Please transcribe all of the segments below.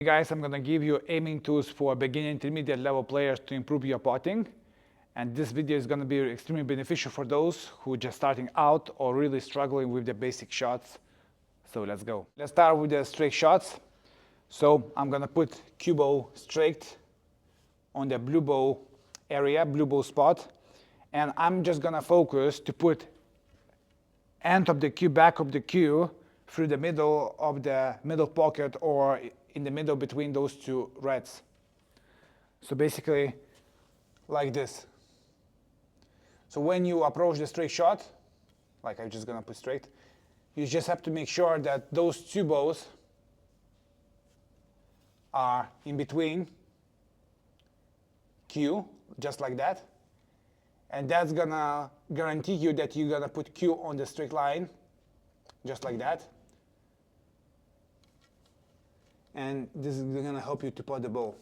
Hey guys, I'm going to give you aiming tools for beginner intermediate level players to improve your putting. And this video is going to be extremely beneficial for those who are just starting out or really struggling with the basic shots. So let's go. Let's start with the straight shots. So I'm going to put cue ball straight on the blue ball area, blue ball spot. And I'm just going to focus to put end of the cue, back of the cue through the middle of the middle pocket or in the middle between those two reds. So basically like this. So when you approach the straight shot, like I'm just gonna put straight, you just have to make sure that those two balls are in between cue, just like that. And that's gonna guarantee you that you're gonna put cue on the straight line, just like that. And this is gonna help you to putt the ball.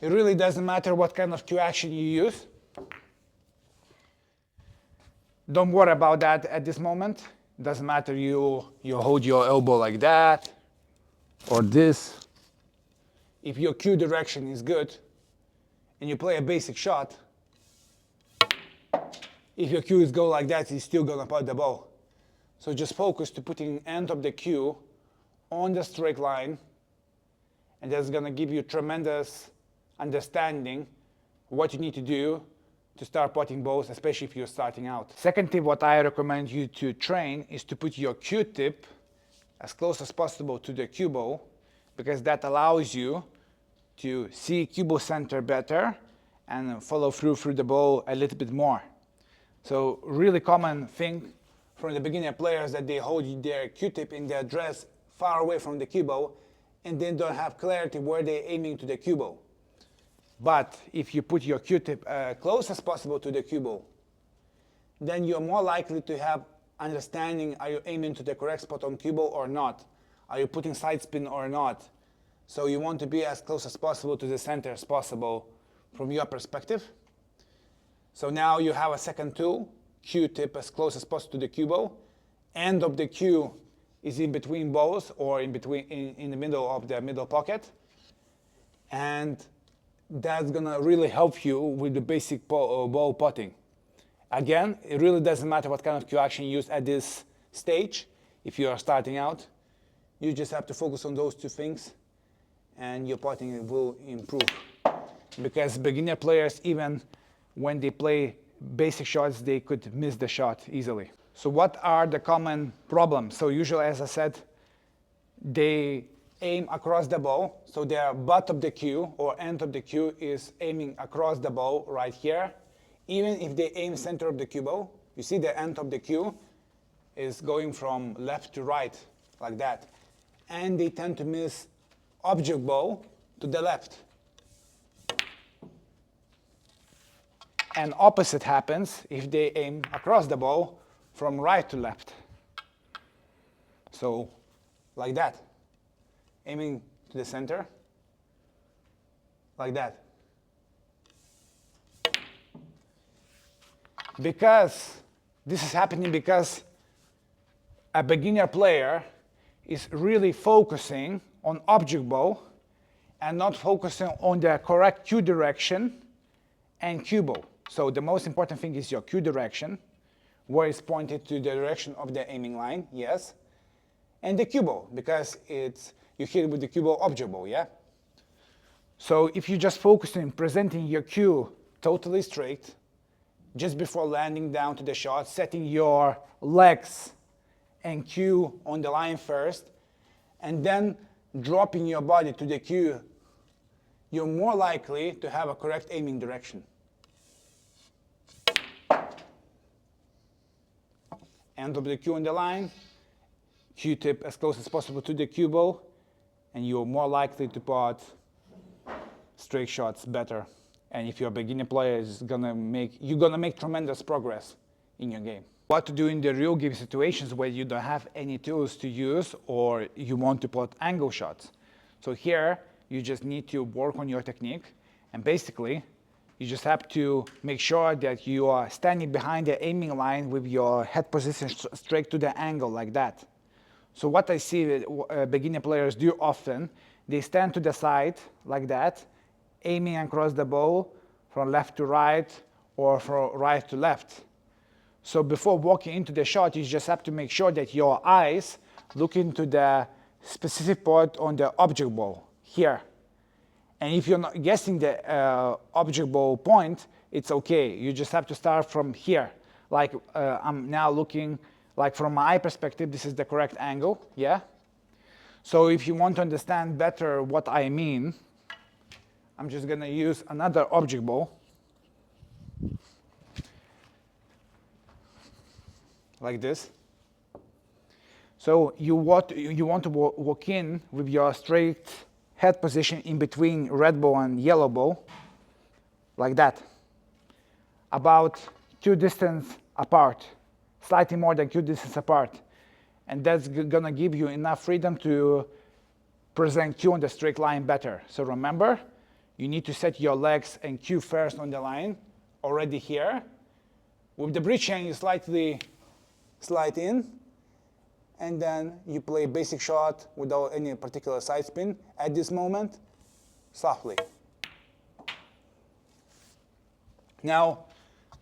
It really doesn't matter what kind of cue action you use. Don't worry about that at this moment. It doesn't matter you hold your elbow like that or this. If your cue direction is good and you play a basic shot, if your cue is go like that, you're still gonna putt the ball. So just focus to putting end of the cue on the straight line, and that's gonna give you tremendous understanding what you need to do to start putting balls, especially if you're starting out. Second tip, what I recommend you to train is to put your cue tip as close as possible to the cue ball, because that allows you to see cue ball center better and follow through the ball a little bit more. So really common thing from the beginner players that they hold their cue tip in their dress far away from the cue ball and then don't have clarity where they're aiming to the cue ball. But if you put your cue tip close as possible to the cue ball, then you're more likely to have understanding, are you aiming to the correct spot on cue ball or not? Are you putting side spin or not? So you want to be as close as possible to the center as possible from your perspective. So now you have a second tool, cue tip as close as possible to the cue ball. End of the cue is in between balls or in the middle of the middle pocket. And that's gonna really help you with the basic ball putting. Again, it really doesn't matter what kind of cue action you use at this stage. If you are starting out, you just have to focus on those two things and your putting will improve. Because beginner players, even when they play basic shots, they could miss the shot easily. So what are the common problems? So usually, as I said, they aim across the ball. So their butt of the cue or end of the cue is aiming across the ball right here. Even if they aim center of the cue ball, you see the end of the cue is going from left to right, like that. And they tend to miss object ball to the left. And opposite happens if they aim across the ball from right to left. So, like that. Aiming to the center, like that. Because this is happening because a beginner player is really focusing on object ball and not focusing on the correct cue direction and cue ball. So the most important thing is your cue direction, where it's pointed to the direction of the aiming line, yes, and the cue ball, because you hit it with the cue ball object ball, yeah? So if you just focus on presenting your cue totally straight, just before landing down to the shot, setting your legs and cue on the line first, and then dropping your body to the cue, you're more likely to have a correct aiming direction. End of the cue on the line, cue tip as close as possible to the cue ball, and you're more likely to putt straight shots better. And if you're a beginner player, you're gonna make tremendous progress in your game. What to do in the real game situations where you don't have any tools to use or you want to put angle shots. So here, you just need to work on your technique, and basically, you just have to make sure that you are standing behind the aiming line with your head position straight to the angle like that. So what I see beginner players do often, they stand to the side like that, aiming across the ball from left to right or from right to left. So before walking into the shot, you just have to make sure that your eyes look into the specific point on the object ball here. And if you're not guessing the object ball point, it's okay. You just have to start from here. Like I'm now looking, like from my eye perspective, this is the correct angle, yeah? So if you want to understand better what I mean, I'm just gonna use another object ball. Like this. So you want to walk in with your straight head position in between red ball and yellow ball, like that. About 2 distance apart, slightly more than 2 distance apart. And that's gonna give you enough freedom to present cue on the straight line better. So remember, you need to set your legs and cue first on the line, already here. With the bridge hand, you slightly slide in, and then you play basic shot without any particular side spin at this moment, softly. Now,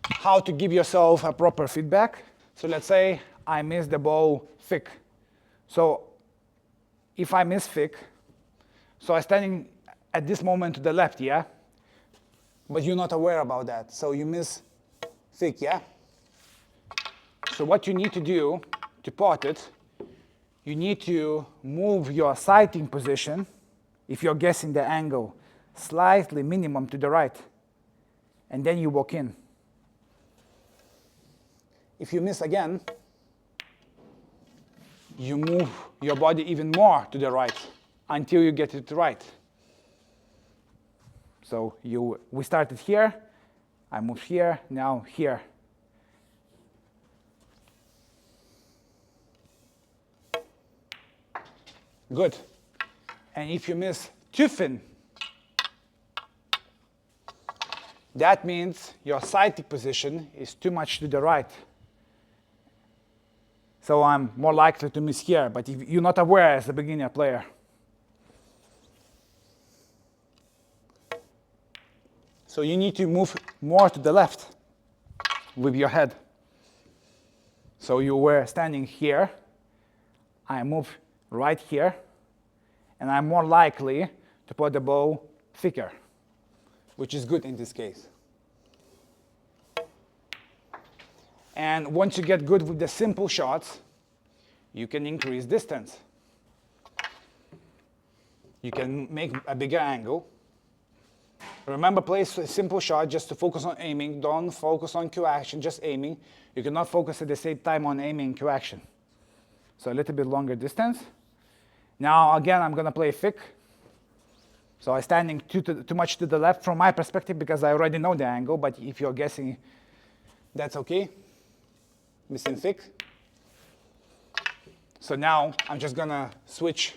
how to give yourself a proper feedback. So let's say I miss the ball thick. So if I miss thick, so I'm standing at this moment to the left, yeah? But you're not aware about that, so you miss thick, yeah? So what you need to do to pot it, you need to move your sighting position, if you're guessing the angle, slightly minimum to the right, and then you walk in. If you miss again, you move your body even more to the right until you get it right. So we started here, I moved here, now here. Good. And if you miss too thin, that means your sighting position is too much to the right. So I'm more likely to miss here, but if you're not aware as a beginner player. So you need to move more to the left with your head. So you were standing here, I move right here, and I'm more likely to put the ball thicker, which is good in this case. And once you get good with the simple shots, you can increase distance. You can make a bigger angle. Remember, play a simple shot just to focus on aiming. Don't focus on cue action, just aiming. You cannot focus at the same time on aiming and cue action. So a little bit longer distance. Now again, I'm going to play thick. So I'm standing too much to the left from my perspective because I already know the angle, but if you're guessing, that's okay. Missing thick. So now I'm just going to switch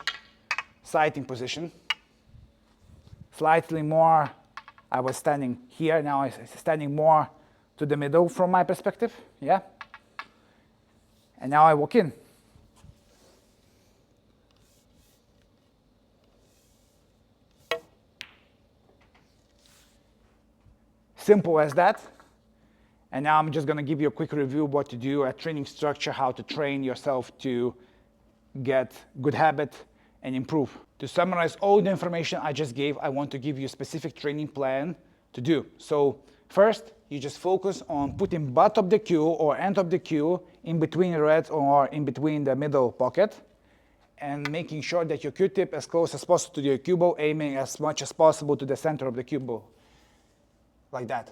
sighting position. Slightly more, I was standing here, now I'm standing more to the middle from my perspective, yeah? And now I walk in. Simple as that. And now I'm just going to give you a quick review of what to do, a training structure, how to train yourself to get good habit and improve. To summarize all the information I just gave, I want to give you a specific training plan to do. So first, you just focus on putting butt of the cue or end of the cue in between the reds or in between the middle pocket, and making sure that your cue tip as close as possible to your cue ball, aiming as much as possible to the center of the cue ball, like that.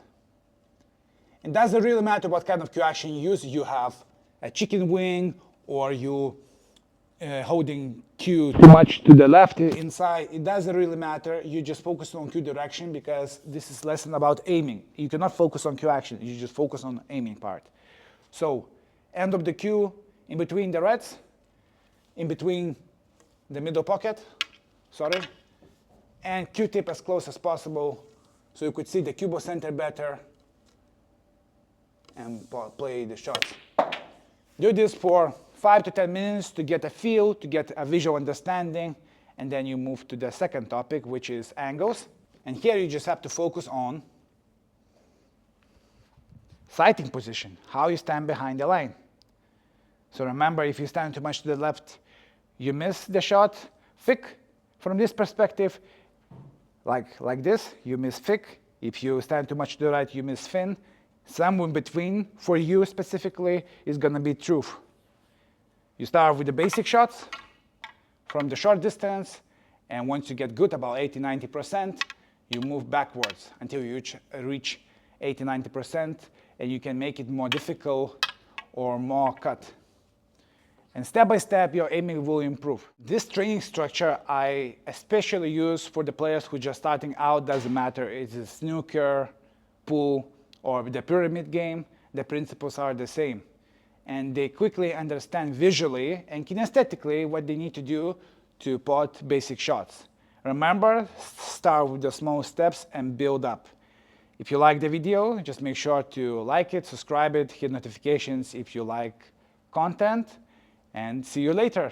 It doesn't really matter what kind of cue action you use. You have a chicken wing, or you holding cue too much to the left inside. It doesn't really matter. You just focus on cue direction, because this is lesson about aiming. You cannot focus on cue action. You just focus on aiming part. So end of the cue in between the reds, in between the middle pocket, and cue tip as close as possible so you could see the cue ball center better and play the shots. Do this for 5 to 10 minutes to get a feel, to get a visual understanding, and then you move to the second topic, which is angles. And here you just have to focus on sighting position, how you stand behind the line. So remember, if you stand too much to the left, you miss the shot. Thick, from this perspective, like this, you miss thick. If you stand too much to the right, you miss thin. Somewhere in between, for you specifically, is going to be truth. You start with the basic shots from the short distance, and once you get good, about 80–90%, you move backwards until you reach 80–90%, and you can make it more difficult or more cut. And step by step, your aiming will improve. This training structure I especially use for the players who are just starting out. Doesn't matter, it's a snooker, pool, or the pyramid game, the principles are the same. And they quickly understand visually and kinesthetically what they need to do to put basic shots. Remember, start with the small steps and build up. If you like the video, just make sure to like it, subscribe it, hit notifications if you like content, and see you later.